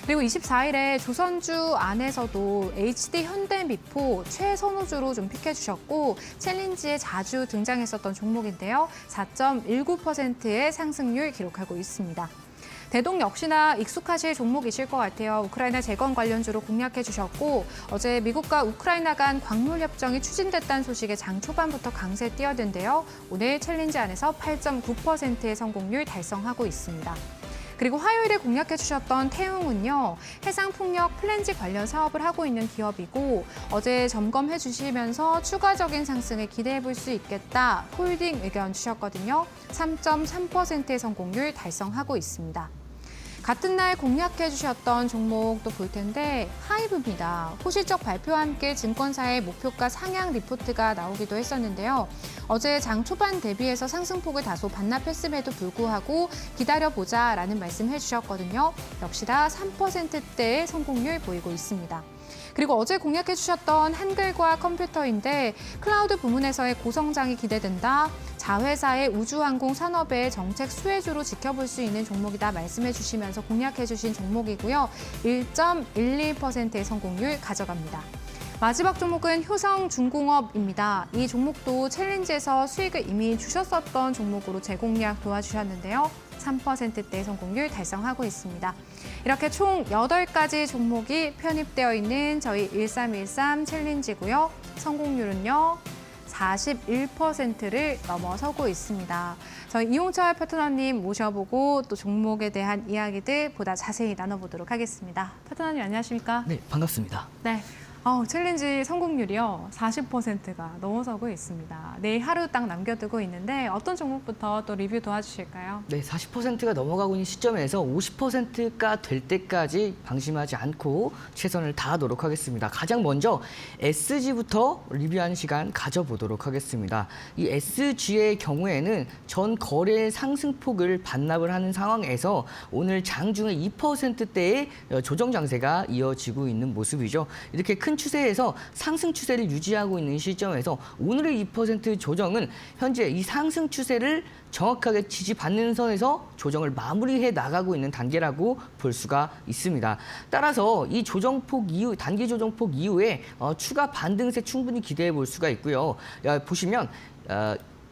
그리고 24일에 조선주 안에서도 HD 현대미포 최선호주로 좀 픽해주셨고 챌린지에 자주 등장했었던 종목인데요. 4.19%의 상승률 기록하고 있습니다. 대동 역시나 익숙하실 종목이실 것 같아요. 우크라이나 재건 관련주로 공략해 주셨고 어제 미국과 우크라이나 간 광물 협정이 추진됐다는 소식에 장 초반부터 강세 뛰어든데요. 오늘 챌린지 안에서 8.9%의 성공률 달성하고 있습니다. 그리고 화요일에 공략해 주셨던 태웅은요. 해상풍력 플랜지 관련 사업을 하고 있는 기업이고 어제 점검해 주시면서 추가적인 상승을 기대해 볼 수 있겠다. 홀딩 의견 주셨거든요. 3.3%의 성공률 달성하고 있습니다. 같은 날 공략해 주셨던 종목도 볼 텐데 하이브입니다. 호실적 발표와 함께 증권사의 목표가 상향 리포트가 나오기도 했었는데요. 어제 장 초반 대비해서 상승폭을 다소 반납했음에도 불구하고 기다려보자라는 말씀 해주셨거든요. 역시나 3%대의 성공률 보이고 있습니다. 그리고 어제 공략해 주셨던 한글과 컴퓨터인데 클라우드 부문에서의 고성장이 기대된다. 자회사의 우주항공 산업의 정책 수혜주로 지켜볼 수 있는 종목이다 말씀해 주시면서 공략해 주신 종목이고요. 1.11%의 성공률 가져갑니다. 마지막 종목은 효성중공업입니다. 이 종목도 챌린지에서 수익을 이미 주셨었던 종목으로 재공략 도와주셨는데요. 3%대 성공률 달성하고 있습니다. 이렇게 총 8가지 종목이 편입되어 있는 저희 1313 챌린지고요. 성공률은요. 41%를 넘어서고 있습니다. 저희 이용철 파트너님 모셔보고 또 종목에 대한 이야기들 보다 자세히 나눠보도록 하겠습니다. 파트너님 안녕하십니까? 네, 반갑습니다. 네. 챌린지 성공률이요. 40%가 넘어서고 있습니다. 내일 하루 딱 남겨두고 있는데 어떤 종목부터 또 리뷰 도와주실까요? 네, 40%가 넘어가고 있는 시점에서 50%가 될 때까지 방심하지 않고 최선을 다하도록 하겠습니다. 가장 먼저 SG부터 리뷰하는 시간 가져보도록 하겠습니다. 이 SG의 경우에는 전 거래일 상승폭을 반납을 하는 상황에서 오늘 장중에 2%대의 조정 장세가 이어지고 있는 모습이죠. 이렇게 큰 추세에서 상승 추세를 유지하고 있는 시점에서 오늘의 2% 조정은 현재 이 상승 추세를 정확하게 지지받는 선에서 조정을 마무리해 나가고 있는 단계라고 볼 수가 있습니다. 따라서 이 조정폭 이후, 단기 조정폭 이후에 추가 반등세 충분히 기대해 볼 수가 있고요. 보시면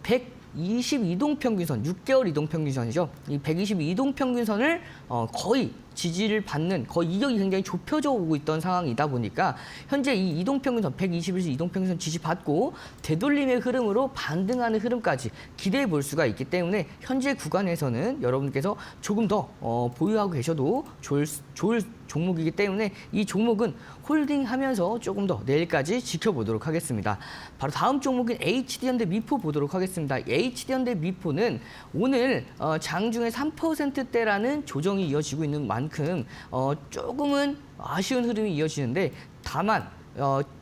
122동 평균선, 6개월 이동 평균선이죠. 이 122동 평균선을 거의 지지를 받는 거의 이격이 굉장히 좁혀져 오고 있던 상황이다 보니까 현재 이 이동평균선 121에서 이동평균선 지지받고 되돌림의 흐름으로 반등하는 흐름까지 기대해 볼 수가 있기 때문에 현재 구간에서는 여러분께서 조금 더 보유하고 계셔도 좋을 종목이기 때문에 이 종목은 홀딩하면서 조금 더 내일까지 지켜보도록 하겠습니다. 바로 다음 종목인 HD현대 미포 보도록 하겠습니다. HD현대 미포는 오늘 장중에 3%대라는 조정이 이어지고 있는 만큼 조금은 아쉬운 흐름이 이어지는데 다만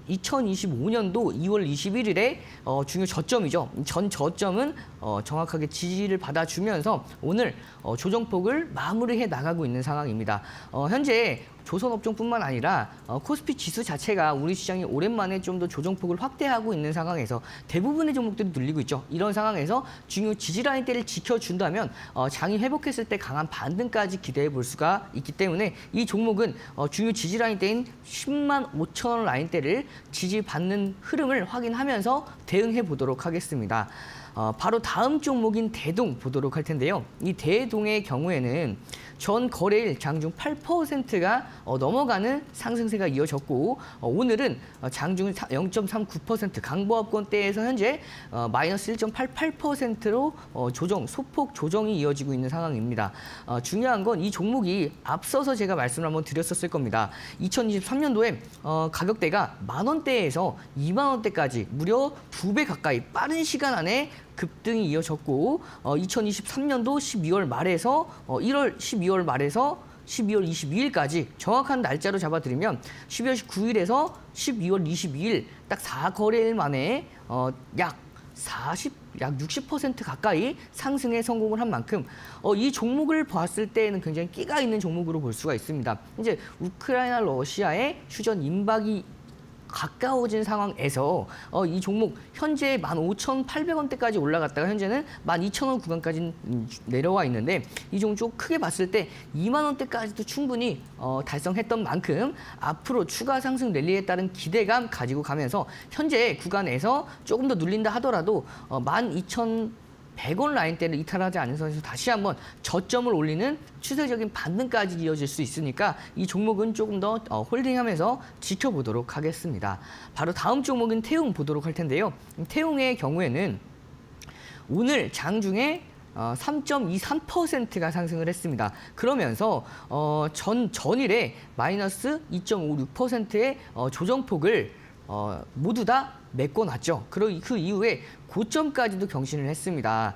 2025년도 2월 21일에 중요 저점이죠. 전 저점은 정확하게 지지를 받아주면서 오늘 조정폭을 마무리해 나가고 있는 상황입니다. 현재 조선업종뿐만 아니라 코스피 지수 자체가 우리 시장이 오랜만에 좀 더 조정폭을 확대하고 있는 상황에서 대부분의 종목들이 눌리고 있죠. 이런 상황에서 중요 지지 라인대를 지켜준다면 장이 회복했을 때 강한 반등까지 기대해 볼 수가 있기 때문에 이 종목은 중요 지지 라인대인 10만 5천 원 라인대를 지지받는 흐름을 확인하면서 대응해 보도록 하겠습니다. 바로 다음 종목인 대동 보도록 할 텐데요. 이 대동의 경우에는 전 거래일 장중 8%가 넘어가는 상승세가 이어졌고 오늘은 장중 0.39% 강보합권대에서 현재 마이너스 1.88%로 소폭 조정이 이어지고 있는 상황입니다. 중요한 건 이 종목이 앞서서 제가 말씀을 한번 드렸었을 겁니다. 2023년도에 가격대가 10,000원대에서 20,000원대까지 무려 2배 가까이 빠른 시간 안에 급등이 이어졌고 2023년도 12월 말에서 12월 말에서 12월 22일까지 정확한 날짜로 잡아드리면 12월 19일에서 12월 22일 딱 4거래일 만에 약 60% 가까이 상승에 성공을 한 만큼 이 종목을 봤을 때에는 굉장히 끼가 있는 종목으로 볼 수가 있습니다. 이제 우크라이나 러시아의 휴전 임박이 가까워진 상황에서 이 종목 현재 15,800원대까지 올라갔다가 현재는 12,000원 구간까지 내려와 있는데 이 종목 좀 크게 봤을 때 2만 원대까지도 충분히 달성했던 만큼 앞으로 추가 상승 랠리에 따른 기대감 가지고 가면서 현재 구간에서 조금 더 눌린다 하더라도 12,100원 라인대를 이탈하지 않은 선에서 다시 한번 저점을 올리는 추세적인 반등까지 이어질 수 있으니까 이 종목은 조금 더 홀딩하면서 지켜보도록 하겠습니다. 바로 다음 종목인 태웅 보도록 할 텐데요. 태웅의 경우에는 오늘 장중에 3.23%가 상승을 했습니다. 그러면서 전일에 마이너스 2.56%의 조정폭을 모두 다 메꿔놨죠. 그리고 그 이후에 고점까지도 경신을 했습니다.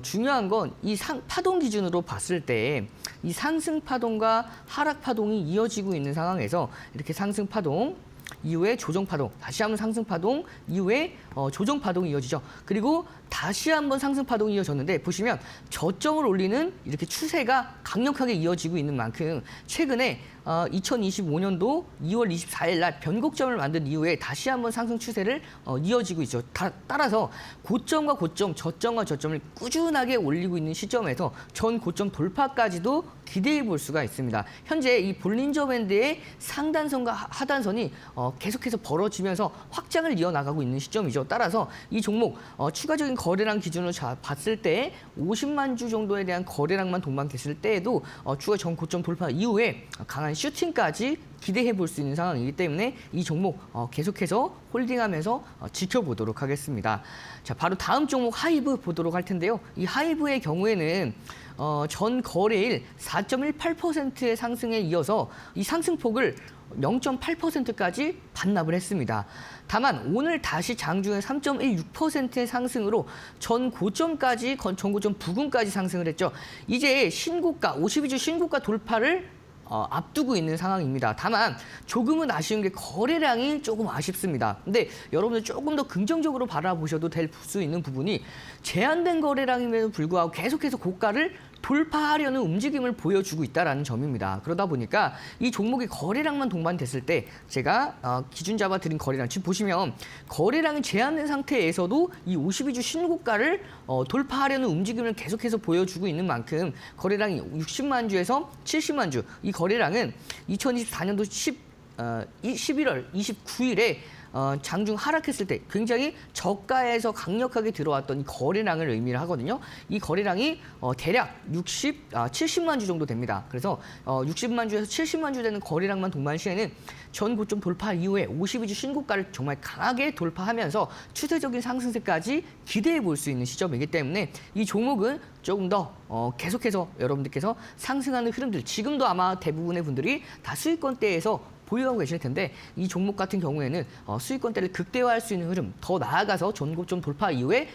중요한 건 이 파동 기준으로 봤을 때 이 상승 파동과 하락 파동이 이어지고 있는 상황에서 이렇게 상승 파동, 이후에 조정 파동, 다시 한번 상승 파동, 이후에 조정 파동이 이어지죠. 그리고 다시 한번 상승 파동이 이어졌는데 보시면 저점을 올리는 이렇게 추세가 강력하게 이어지고 있는 만큼 최근에 2025년도 2월 24일 날 변곡점을 만든 이후에 다시 한번 상승 추세를 이어지고 있죠. 따라서 고점과 고점, 저점과 저점을 꾸준하게 올리고 있는 시점에서 전 고점 돌파까지도 기대해 볼 수가 있습니다. 현재 이 볼린저 밴드의 상단선과 하단선이 계속해서 벌어지면서 확장을 이어나가고 있는 시점이죠. 따라서 이 종목 추가적인 거래량 기준으로 봤을 때 50만 주 정도에 대한 거래량만 동반됐을 때에도 추가 전 고점 돌파 이후에 강한 슈팅까지 기대해 볼 수 있는 상황이기 때문에 이 종목 계속해서 홀딩하면서 지켜보도록 하겠습니다. 자, 바로 다음 종목 하이브 보도록 할 텐데요. 이 하이브의 경우에는 전 거래일 4.18%의 상승에 이어서 이 상승폭을 0.8%까지 반납을 했습니다. 다만 오늘 다시 장중에 3.16%의 상승으로 전 고점까지, 전 고점 부근까지 상승을 했죠. 이제 신고가, 52주 신고가 돌파를 앞두고 있는 상황입니다. 다만 조금은 아쉬운 게 거래량이 조금 아쉽습니다. 근데 여러분들 조금 더 긍정적으로 바라보셔도 될 수 있는 부분이 제한된 거래량임에도 불구하고 계속해서 고가를 돌파하려는 움직임을 보여주고 있다는 점입니다. 그러다 보니까 이 종목의 거래량만 동반됐을 때 제가 기준 잡아드린 거래량, 지금 보시면 거래량이 제한된 상태에서도 이 52주 신고가를 돌파하려는 움직임을 계속해서 보여주고 있는 만큼 거래량이 60만 주에서 70만 주, 이 거래량은 2024년도 11월 29일에 장중 하락했을 때 굉장히 저가에서 강력하게 들어왔던 이 거래량을 의미를 하거든요. 이 거래량이 대략 70만 주 정도 됩니다. 그래서 60만 주에서 70만 주 되는 거래량만 동반 시에는 전 고점 돌파 이후에 52주 신고가를 정말 강하게 돌파하면서 추세적인 상승세까지 기대해 볼 수 있는 시점이기 때문에 이 종목은 조금 더 계속해서 여러분들께서 상승하는 흐름들, 지금도 아마 대부분의 분들이 다 수익권대에서 보유하고 계실 텐데 이 종목 같은 경우에는 수익권대를 극대화할 수 있는 흐름, 더 나아가서 전고점 돌파 이후에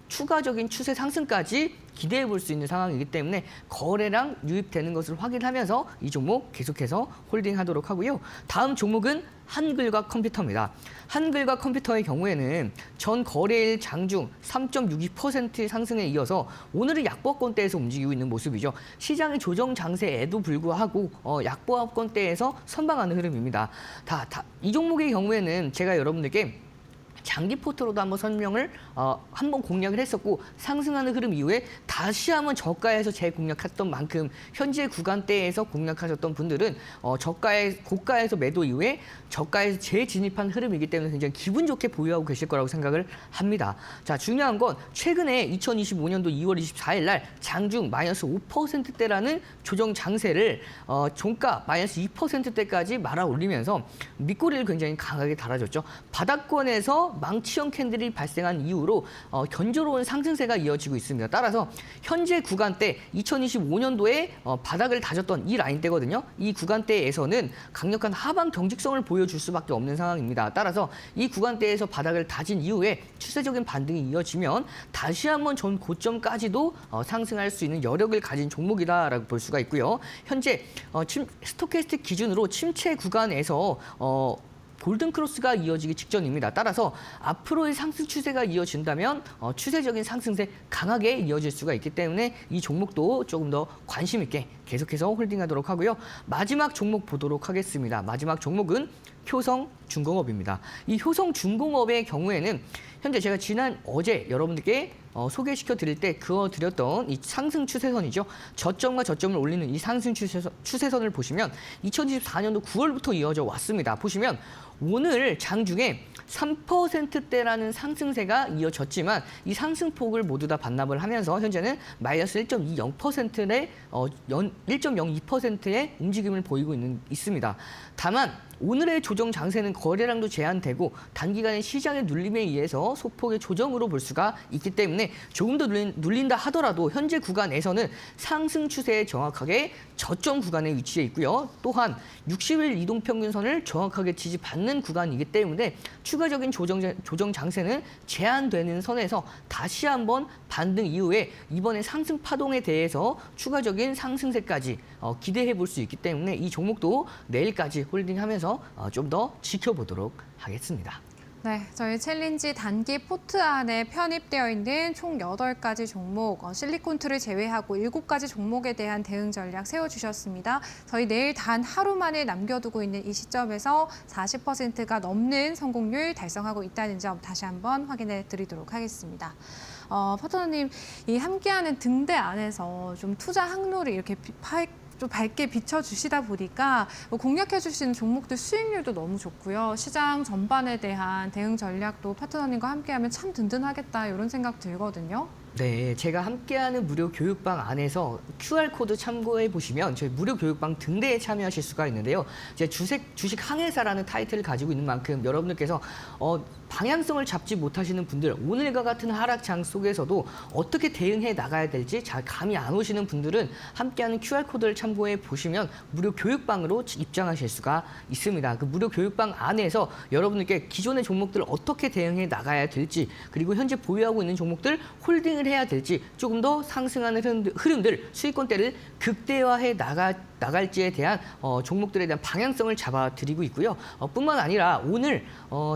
추가적인 추세 상승까지 기대해 볼 수 있는 상황이기 때문에 거래량 유입되는 것을 확인하면서 이 종목 계속해서 홀딩하도록 하고요. 다음 종목은 한글과 컴퓨터입니다. 한글과 컴퓨터의 경우에는 전 거래일 장중 3.62%의 상승에 이어서 오늘은 약보합권대에서 움직이고 있는 모습이죠. 시장의 조정 장세에도 불구하고 약보합권대에서 선방하는 흐름입니다. 이 종목의 경우에는 제가 여러분들께 장기 포트로도 한번 설명을 한번 공략을 했었고 상승하는 흐름 이후에 다시 한번 저가에서 재공략했던 만큼 현재 구간대에서 공략하셨던 분들은 고가에서 매도 이후에 저가에서 재진입한 흐름이기 때문에 굉장히 기분 좋게 보유하고 계실 거라고 생각을 합니다. 자, 중요한 건 최근에 2025년도 2월 24일 날 장중 마이너스 5%대라는 조정 장세를 종가 마이너스 2%대까지 말아 올리면서 밑꼬리를 굉장히 강하게 달아줬죠. 바닥권에서 망치형 캔들이 발생한 이후로 견조로운 상승세가 이어지고 있습니다. 따라서 현재 구간대 2025년도에 바닥을 다졌던 이 라인대거든요. 이 구간대에서는 강력한 하방 경직성을 보여줄 수밖에 없는 상황입니다. 따라서 이 구간대에서 바닥을 다진 이후에 추세적인 반등이 이어지면 다시 한번 전 고점까지도 상승할 수 있는 여력을 가진 종목이다라고 볼 수가 있고요. 현재 스토캐스틱 기준으로 침체 구간에서 골든 크로스가 이어지기 직전입니다. 따라서 앞으로의 상승 추세가 이어진다면 추세적인 상승세 강하게 이어질 수가 있기 때문에 이 종목도 조금 더 관심 있게 계속해서 홀딩하도록 하고요. 마지막 종목 보도록 하겠습니다. 마지막 종목은 효성중공업입니다. 이 효성중공업의 경우에는 현재 제가 어제 여러분들께 소개시켜 드릴 때 그어드렸던 이 상승 추세선이죠. 저점과 저점을 올리는 이 상승 추세선을 보시면 2024년도 9월부터 이어져 왔습니다. 보시면 오늘 장중에 3%대라는 상승세가 이어졌지만 이 상승폭을 모두 다 반납을 하면서 현재는 마이너스 1.20%의 1.02%의 움직임을 보이고 있습니다. 다만 오늘의 조정 장세는 거래량도 제한되고 단기간의 시장의 눌림에 의해서 하면서 소폭의 조정으로 볼 수가 있기 때문에 조금 더 눌린다 하더라도 현재 구간에서는 상승 추세에 정확하게 저점 구간에 위치해 있고요. 또한 60일 이동평균선을 정확하게 지지받는 구간이기 때문에 추가적인 조정 장세는 제한되는 선에서 다시 한번 반등 이후에 이번에 상승 파동에 대해서 추가적인 상승세까지 기대해 볼 수 있기 때문에 이 종목도 내일까지 홀딩하면서 좀 더 지켜보도록 하겠습니다. 네, 저희 챌린지 단기 포트 안에 편입되어 있는 총 8가지 종목, 실리콘투를 제외하고 7가지 종목에 대한 대응 전략 세워주셨습니다. 저희 내일 단 하루 만에 남겨두고 있는 이 시점에서 40%가 넘는 성공률 달성하고 있다는 점 다시 한번 확인해 드리도록 하겠습니다. 파트너님, 이 함께하는 등대 안에서 좀 투자 항로를 이렇게 좀 밝게 비춰주시다 보니까 공략해주시는 종목들 수익률도 너무 좋고요. 시장 전반에 대한 대응 전략도 파트너님과 함께하면 참 든든하겠다 이런 생각 들거든요. 네, 제가 함께하는 무료 교육방 안에서 QR코드 참고해 보시면 저희 무료 교육방 등대에 참여하실 수가 있는데요. 제 주식 항해사라는 타이틀을 가지고 있는 만큼 여러분들께서 방향성을 잡지 못하시는 분들, 오늘과 같은 하락장 속에서도 어떻게 대응해 나가야 될지 잘 감이 안 오시는 분들은 함께하는 QR코드를 참고해 보시면 무료 교육방으로 입장하실 수가 있습니다. 그 무료 교육방 안에서 여러분들께 기존의 종목들을 어떻게 대응해 나가야 될지, 그리고 현재 보유하고 있는 종목들 홀딩을 해야 될지, 조금 더 상승하는 흐름들, 수익권대를 극대화해 나갈지에 대한 종목들에 대한 방향성을 잡아드리고 있고요. 뿐만 아니라 오늘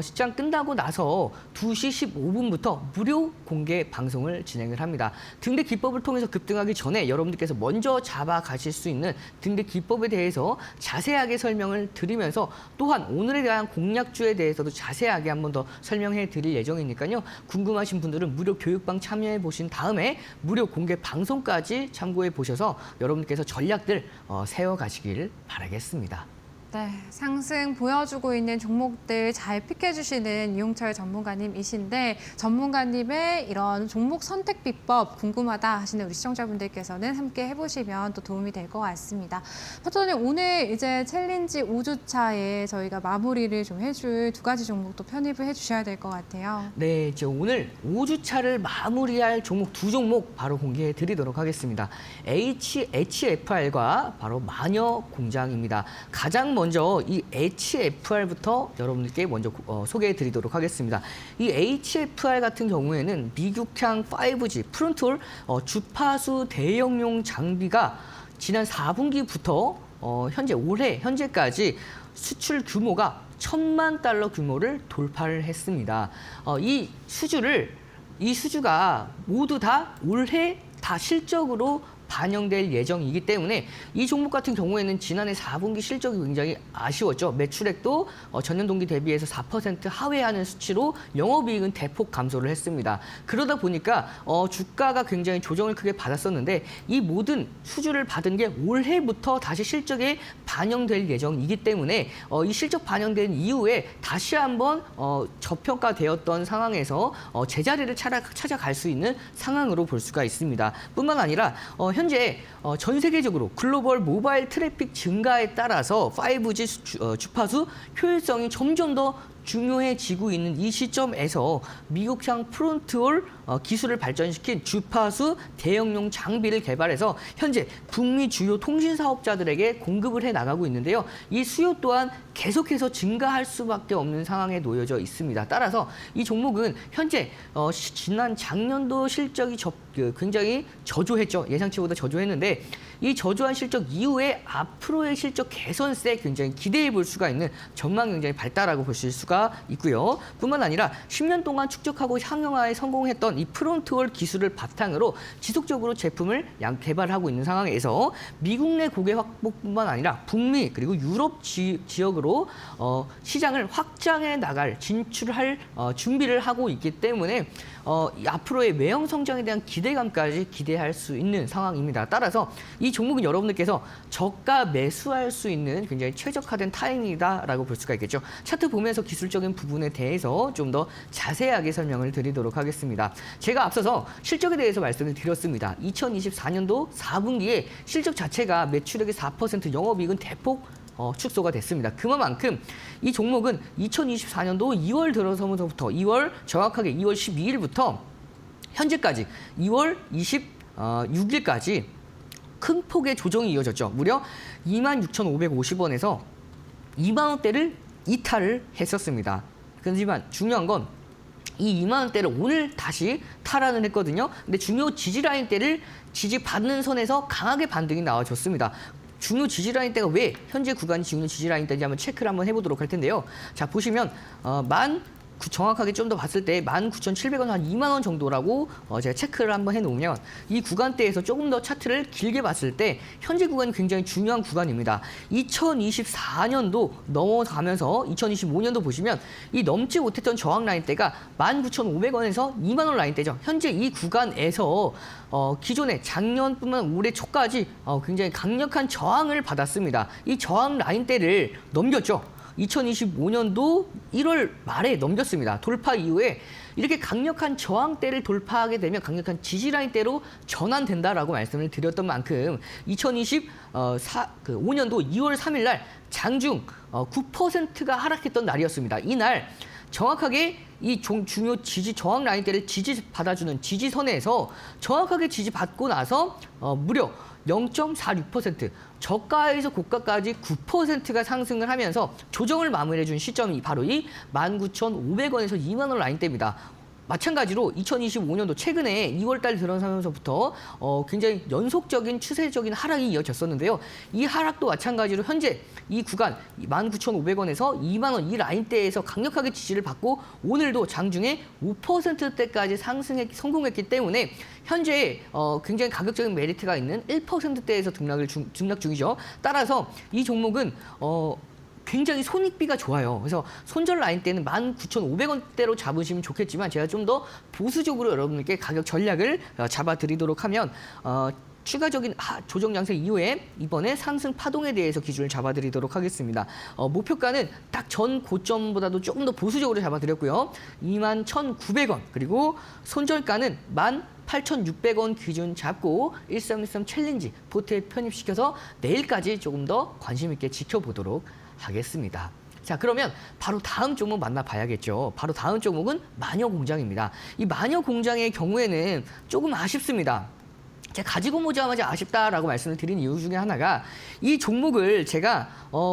시장 끝나고 나서 2시 15분부터 무료 공개 방송을 진행을 합니다. 등대 기법을 통해서 급등하기 전에 여러분들께서 먼저 잡아가실 수 있는 등대 기법에 대해서 자세하게 설명을 드리면서 또한 오늘에 대한 공략주에 대해서도 자세하게 한 번 더 설명해 드릴 예정이니까요. 궁금하신 분들은 무료 교육방 참여해 보신 다음에 무료 공개 방송까지 참고해 보셔서 여러분들께서 전략들 세워가시길 바라겠습니다. 네, 상승 보여주고 있는 종목들 잘 픽해주시는 이용철 전문가님이신데 전문가님의 이런 종목 선택 비법 궁금하다 하시는 우리 시청자분들께서는 함께 해보시면 또 도움이 될 것 같습니다. 파트너님, 오늘 이제 챌린지 5주차에 저희가 마무리를 좀 해줄 2가지 종목도 편입을 해주셔야 될 것 같아요. 네, 이제 오늘 5주차를 마무리할 종목 2종목 바로 공개해 드리도록 하겠습니다. HFR과 바로 마녀공장입니다. 가장 먼저 이 HFR부터 여러분들께 먼저 소개해 드리도록 하겠습니다. 이 HFR 같은 경우에는 미국향 5G 프론트홀 주파수 대형용 장비가 지난 4분기부터 올해 현재까지 수출 규모가 1,000만 달러 규모를 돌파를 했습니다. 이 수주가 모두 다 올해 다 실적으로 반영될 예정이기 때문에 이 종목 같은 경우에는 지난해 4분기 실적이 굉장히 아쉬웠죠. 매출액도 전년 동기 대비해서 4% 하회하는 수치로 영업이익은 대폭 감소를 했습니다. 그러다 보니까 주가가 굉장히 조정을 크게 받았었는데 이 모든 수주를 받은 게 올해부터 다시 실적에 반영될 예정이기 때문에 이 실적 반영된 이후에 다시 한번 저평가되었던 상황에서 제자리를 찾아갈 수 있는 상황으로 볼 수가 있습니다. 뿐만 아니라 현재 전 세계적으로 글로벌 모바일 트래픽 증가에 따라서 5G 주파수 효율성이 점점 더 중요해지고 있는 이 시점에서 미국향 프론트홀 기술을 발전시킨 주파수 대형용 장비를 개발해서 현재 북미 주요 통신 사업자들에게 공급을 해 나가고 있는데요. 이 수요 또한 계속해서 증가할 수밖에 없는 상황에 놓여져 있습니다. 따라서 이 종목은 현재 지난 작년도 실적이 굉장히 저조했죠. 예상치보다 저조했는데 이 저조한 실적 이후에 앞으로의 실적 개선세 굉장히 기대해 볼 수가 있는 전망이 굉장히 밝다라고 보실 수가 있고요. 뿐만 아니라 10년 동안 축적하고 향형화에 성공했던 이 프론트홀 기술을 바탕으로 지속적으로 제품을 개발하고 있는 상황에서 미국 내 고객 확보뿐만 아니라 북미 그리고 유럽 지역으로 시장을 확장해 나갈 진출할 준비를 하고 있기 때문에 앞으로의 외형 성장에 대한 기대감까지 기대할 수 있는 상황입니다. 따라서 이 종목은 여러분들께서 저가 매수할 수 있는 굉장히 최적화된 타이밍이다라고 볼 수가 있겠죠. 차트 보면서 기술적인 부분에 대해서 좀 더 자세하게 설명을 드리도록 하겠습니다. 제가 앞서서 실적에 대해서 말씀을 드렸습니다. 2024년도 4분기에 실적 자체가 매출액의 4%, 영업이익은 대폭 축소가 됐습니다. 그만큼 이 종목은 2024년도 2월 들어서부터 2월 정확하게 2월 12일부터 현재까지 2월 26일까지 큰 폭의 조정이 이어졌죠. 무려 26,550원에서 2만 원대를 이탈을 했었습니다. 하지만 중요한 건 이 2만 원대를 오늘 다시 탈환을 했거든요. 근데 중요 지지라인대를 지지받는 선에서 강하게 반등이 나와줬습니다. 중요 지지라인대가 왜 현재 구간이 중요 지지라인대인지 한번 체크를 한번 해보도록 할 텐데요. 자, 보시면 정확하게 좀 더 봤을 때 19,700원 한 2만 원 정도라고 제가 체크를 한번 해놓으면 이 구간대에서 조금 더 차트를 길게 봤을 때 현재 구간이 굉장히 중요한 구간입니다. 2024년도 넘어가면서 2025년도 보시면 이 넘지 못했던 저항 라인대가 19,500원에서 2만 원 라인대죠. 현재 이 구간에서 기존에 작년뿐만 올해 초까지 굉장히 강력한 저항을 받았습니다. 이 저항 라인대를 넘겼죠. 2025년도 1월 말에 넘겼습니다. 돌파 이후에 이렇게 강력한 저항대를 돌파하게 되면 강력한 지지라인대로 전환된다라고 말씀을 드렸던 만큼 2025년도 2월 3일 날 장중 9%가 하락했던 날이었습니다. 이날 정확하게 이 중요 지지 저항 라인대를 지지받아주는 지지선에서 정확하게 지지받고 나서 무려 0.46% 저가에서 고가까지 9%가 상승을 하면서 조정을 마무리해준 시점이 바로 이 19,500원에서 2만 원 라인대입니다. 마찬가지로 2025년도 최근에 2월달 들어서면서부터 굉장히 연속적인 추세적인 하락이 이어졌었는데요. 이 하락도 마찬가지로 현재 이 구간 19,500원에서 2만 원 이 라인대에서 강력하게 지지를 받고 오늘도 장중에 5%대까지 상승에 성공했기 때문에 현재 굉장히 가격적인 메리트가 있는 1%대에서 등락 중이죠. 따라서 이 종목은 굉장히 손익비가 좋아요. 그래서 손절 라인 때는 19,500원대로 잡으시면 좋겠지만 제가 좀 더 보수적으로 여러분들께 가격 전략을 잡아드리도록 하면 추가적인 조정 양세 이후에 이번에 상승 파동에 대해서 기준을 잡아드리도록 하겠습니다. 목표가는 딱 전 고점보다도 조금 더 보수적으로 잡아드렸고요. 21,900원 그리고 손절가는 18,600원 기준 잡고 1313 챌린지 포트에 편입시켜서 내일까지 조금 더 관심 있게 지켜보도록 하겠습니다. 자, 그러면 바로 다음 종목 만나봐야겠죠. 바로 다음 종목은 마녀공장입니다. 이 마녀공장의 경우에는 조금 아쉽습니다. 제가 가지고 오자마자 아쉽다라고 말씀을 드린 이유 중에 하나가 이 종목을 제가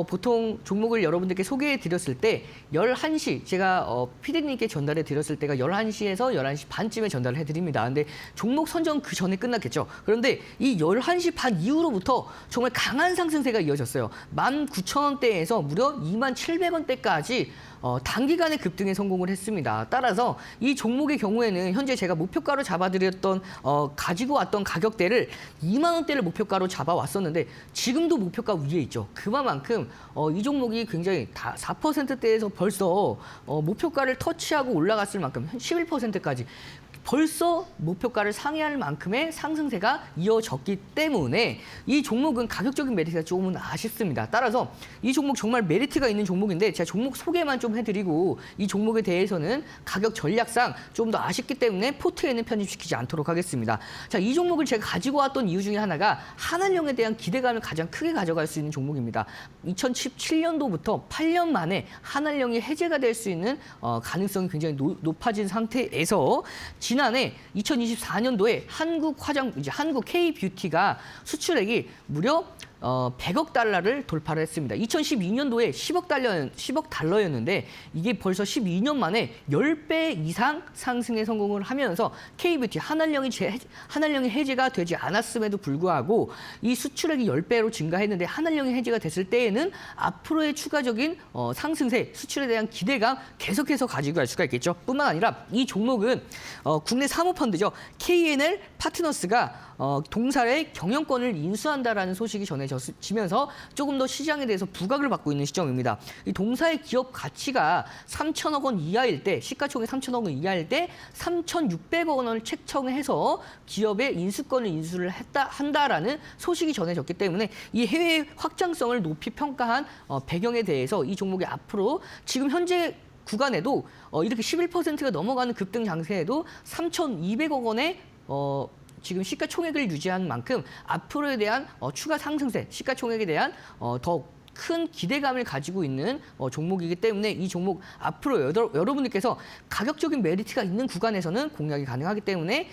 보통 종목을 여러분들께 소개해 드렸을 때 11시 제가 PD님께 전달해 드렸을 때가 11시에서 11시 반쯤에 전달을 해드립니다. 근데 종목 선정 그 전에 끝났겠죠. 그런데 이 11시 반 이후로부터 정말 강한 상승세가 이어졌어요. 19,000원대에서 무려 27,000원대까지 단기간에 급등에 성공을 했습니다. 따라서 이 종목의 경우에는 현재 제가 목표가로 잡아드렸던 가지고 왔던 가격대를 2만 원대를 목표가로 잡아왔었는데 지금도 목표가 위에 있죠. 그만큼 이 종목이 굉장히 다 4%대에서 벌써 목표가를 터치하고 올라갔을 만큼 11%까지 벌써 목표가를 상회할 만큼의 상승세가 이어졌기 때문에 이 종목은 가격적인 메리트가 조금은 아쉽습니다. 따라서 이 종목 정말 메리트가 있는 종목인데 제가 종목 소개만 좀 해드리고 이 종목에 대해서는 가격 전략상 좀 더 아쉽기 때문에 포트에는 편입시키지 않도록 하겠습니다. 자, 이 종목을 제가 가지고 왔던 이유 중에 하나가 한한령에 대한 기대감을 가장 크게 가져갈 수 있는 종목입니다. 2017년도부터 8년 만에 한한령이 해제가 될 수 있는 가능성이 굉장히 높아진 상태에서 지난해 2024년도에 한국 K뷰티가 수출액이 무려 100억 달러를 돌파를 했습니다. 2012년도에 10억 달러였는데 이게 벌써 12년 만에 10배 이상 상승에 성공을 하면서 K뷰티 한한령이 해제가 되지 않았음에도 불구하고 이 수출액이 10배로 증가했는데 한한령이 해제가 됐을 때에는 앞으로의 추가적인 상승세, 수출에 대한 기대감 계속해서 가지고 갈 수가 있겠죠. 뿐만 아니라 이 종목은 국내 사모펀드죠. KNL 파트너스가 동사의 경영권을 인수한다라는 소식이 전해지면서 조금 더 시장에 대해서 부각을 받고 있는 시점입니다. 이 동사의 기업 가치가 3천억 원 이하일 때, 시가총액 3천억 원 이하일 때 3,600억 원을 책정해서 기업의 인수권을 인수를 한다라는 소식이 전해졌기 때문에 이 해외 확장성을 높이 평가한 배경에 대해서 이 종목이 앞으로 지금 현재 구간에도 이렇게 11%가 넘어가는 급등 장세에도 3,200억 원의 지금 시가총액을 유지한 만큼 앞으로에 대한 추가 상승세, 시가총액에 대한 더 큰 기대감을 가지고 있는 종목이기 때문에 이 종목 앞으로 여러분들께서 가격적인 메리트가 있는 구간에서는 공략이 가능하기 때문에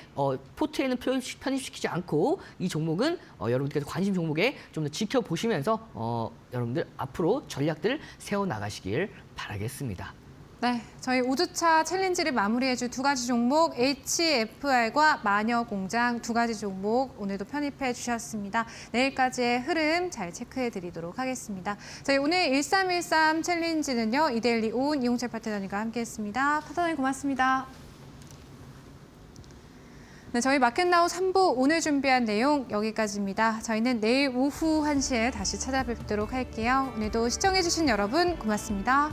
포트에는 편입시키지 않고 이 종목은 여러분들께서 관심 종목에 좀 더 지켜보시면서 여러분들 앞으로 전략들을 세워나가시길 바라겠습니다. 네, 저희 5주차 챌린지를 마무리해줄 두 가지 종목 HFR과 마녀공장 두 가지 종목 오늘도 편입해 주셨습니다. 내일까지의 흐름 잘 체크해 드리도록 하겠습니다. 저희 오늘 1313 챌린지는요. 이데일리 온 이용철 파트너님과 함께했습니다. 파트너님 고맙습니다. 네, 저희 마켓나우 3부 오늘 준비한 내용 여기까지입니다. 저희는 내일 오후 1시에 다시 찾아뵙도록 할게요. 오늘도 시청해주신 여러분 고맙습니다.